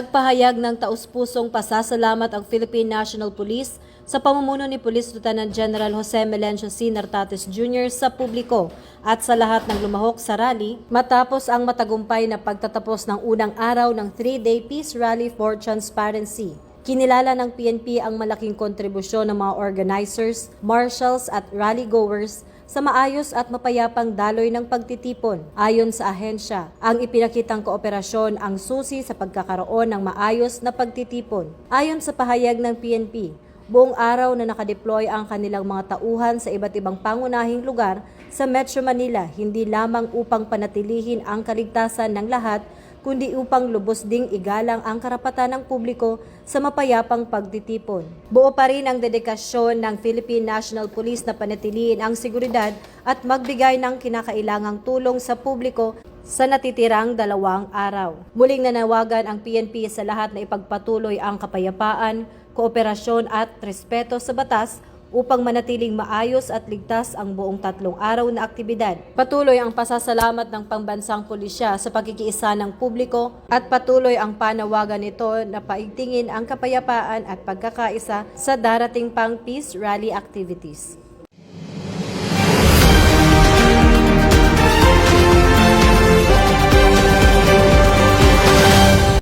Nagpahayag ng taus-pusong pasasalamat ang Philippine National Police sa pamumuno ni Police Lieutenant General Jose Melencio C. Nartates Jr. sa publiko at sa lahat ng lumahok sa rally matapos ang matagumpay na pagtatapos ng unang araw ng 3-day Peace Rally for Transparency. Kinilala ng PNP ang malaking kontribusyon ng mga organizers, marshals at rally-goers sa maayos at mapayapang daloy ng pagtitipon. Ayon sa ahensya, ang ipinakitang kooperasyon ang susi sa pagkakaroon ng maayos na pagtitipon. Ayon sa pahayag ng PNP, buong araw na nakadeploy ang kanilang mga tauhan sa iba't ibang pangunahing lugar sa Metro Manila, hindi lamang upang panatilihin ang kaligtasan ng lahat, kundi upang lubos ding igalang ang karapatan ng publiko sa mapayapang pagtitipon. Buo pa rin ang dedikasyon ng Philippine National Police na panatilihin ang seguridad at magbigay ng kinakailangang tulong sa publiko sa natitirang 2 araw. Muling nanawagan ang PNP sa lahat na ipagpatuloy ang kapayapaan, kooperasyon at respeto sa batas upang manatiling maayos at ligtas ang buong 3 araw na aktibidad. Patuloy ang pasasalamat ng pambansang pulisya sa pagkikiisa ng publiko at patuloy ang panawagan nito na paigtingin ang kapayapaan at pagkakaisa sa darating pang peace rally activities.